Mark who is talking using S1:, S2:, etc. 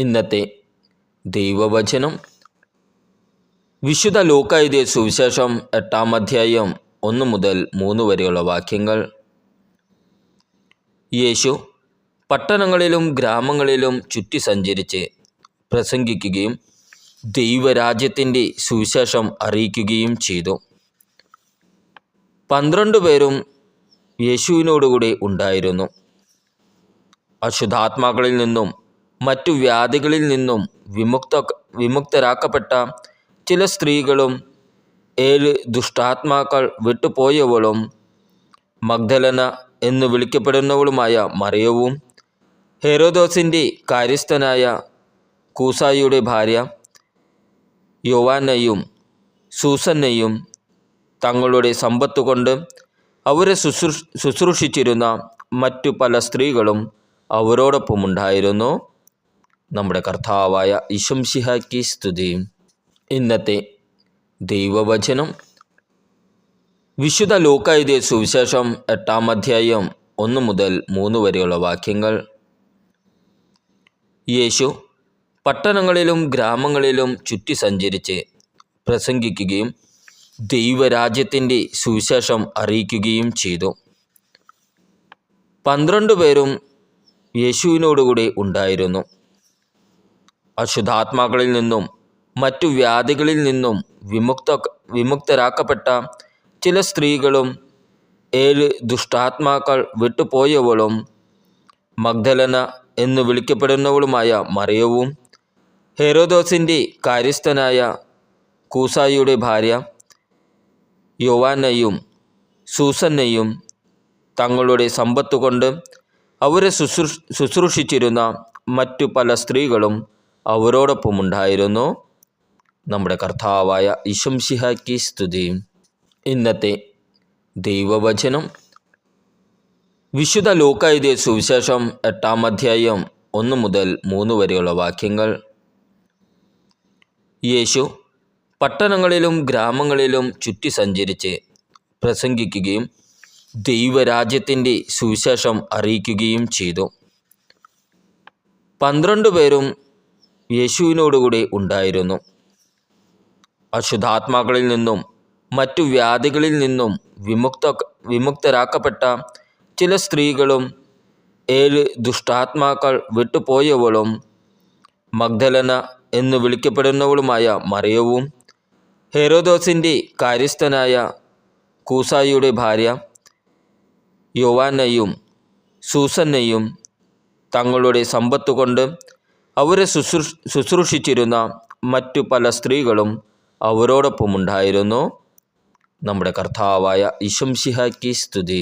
S1: ഇന്നത്തെ ദൈവവചനം വിശുദ്ധ ലൂക്കാ എഴുതിയ സുവിശേഷം 8-ാം അധ്യായം 1 മുതൽ 3 വരെയുള്ള വാക്യങ്ങൾ. യേശു പട്ടണങ്ങളിലും ഗ്രാമങ്ങളിലും ചുറ്റി സഞ്ചരിച്ച് പ്രസംഗിക്കുകയും ദൈവരാജ്യത്തിൻ്റെ സുവിശേഷം അറിയിക്കുകയും ചെയ്തു. 12 പേരും യേശുവിനോടുകൂടി ഉണ്ടായിരുന്നു. അശുദ്ധാത്മാക്കളിൽ നിന്നും മറ്റു വ്യാധികളിൽ നിന്നും വിമുക്തരാക്കപ്പെട്ട ചില സ്ത്രീകളും 7 ദുഷ്ടാത്മാക്കൾ വിട്ടുപോയവളും മഗ്ദലന എന്ന് വിളിക്കപ്പെടുന്നവളുമായ മറിയവും ഹെരോദോസിൻ്റെ കാര്യസ്ഥനായ കൂസായിയുടെ ഭാര്യ യോവാന്നയും സൂസന്നയും തങ്ങളുടെ സമ്പത്തുകൊണ്ട് അവരെ ശുശ്രൂഷിച്ചിരുന്ന മറ്റു പല സ്ത്രീകളും അവരോടൊപ്പമുണ്ടായിരുന്നു. നമ്മുടെ കർത്താവായ ഈശോമിശിഹായ്ക്ക് സ്തുതി. ഇന്നത്തെ ദൈവവചനം വിശുദ്ധ ലൂക്കാ എഴുതിയ സുവിശേഷം 8-ാം അധ്യായം 1 മുതൽ 3 വരെയുള്ള വാക്യങ്ങൾ. യേശു പട്ടണങ്ങളിലും ഗ്രാമങ്ങളിലും ചുറ്റി സഞ്ചരിച്ച് പ്രസംഗിക്കുകയും ദൈവരാജ്യത്തിൻ്റെ സുവിശേഷം അറിയിക്കുകയും ചെയ്തു. 12 പേരും യേശുവിനോടുകൂടി ഉണ്ടായിരുന്നു. അശുദ്ധാത്മാക്കളിൽ നിന്നും മറ്റു വ്യാധികളിൽ നിന്നും വിമുക്തരാക്കപ്പെട്ട ചില സ്ത്രീകളും 7 ദുഷ്ടാത്മാക്കൾ വിട്ടുപോയവളും മഗ്ദലന എന്ന് വിളിക്കപ്പെടുന്നവളുമായ മറിയവും ഹെരോദോസിൻ്റെ കാര്യസ്ഥനായ കൂസായിയുടെ ഭാര്യ യോവാന്നയും സൂസന്നയും തങ്ങളുടെ സമ്പത്തുകൊണ്ട് അവരെ ശുശ്രൂഷിച്ചിരുന്ന മറ്റു പല സ്ത്രീകളും അവരോടൊപ്പമുണ്ടായിരുന്നു. നമ്മുടെ കർത്താവായ ഈശോമിശിഹായ്ക്ക് സ്തുതി. ഇന്നത്തെ ദൈവവചനം വിശുദ്ധ ലൂക്കാ എഴുതിയ സുവിശേഷം 8-ാം അധ്യായം 1 മുതൽ 3 വരെയുള്ള വാക്യങ്ങൾ. യേശു പട്ടണങ്ങളിലും ഗ്രാമങ്ങളിലും ചുറ്റി സഞ്ചരിച്ച് പ്രസംഗിക്കുകയും ദൈവരാജ്യത്തിൻ്റെ സുവിശേഷം അറിയിക്കുകയും ചെയ്തു. 12 പേരും യേശുവിനോടുകൂടി ഉണ്ടായിരുന്നു. അശുദ്ധാത്മാക്കളിൽ നിന്നും മറ്റു വ്യാധികളിൽ നിന്നും വിമുക്തരാക്കപ്പെട്ട ചില സ്ത്രീകളും 7 ദുഷ്ടാത്മാക്കൾ വിട്ടുപോയവളും മഗ്ദലന എന്ന് വിളിക്കപ്പെടുന്നവളുമായ മറിയവും ഹെരോദോസിൻ്റെ കാര്യസ്ഥനായ കൂസായിയുടെ ഭാര്യ യോവാന്നയും സൂസന്നയും തങ്ങളുടെ സമ്പത്തുകൊണ്ട് അവരെ ശുശ്രൂഷിച്ചിരുന്ന മറ്റു പല സ്ത്രീകളും അവരോടൊപ്പമുണ്ടായിരുന്നു. നമ്മുടെ കർത്താവായ ഈശോമിശിഹായ്ക്ക് സ്തുതി.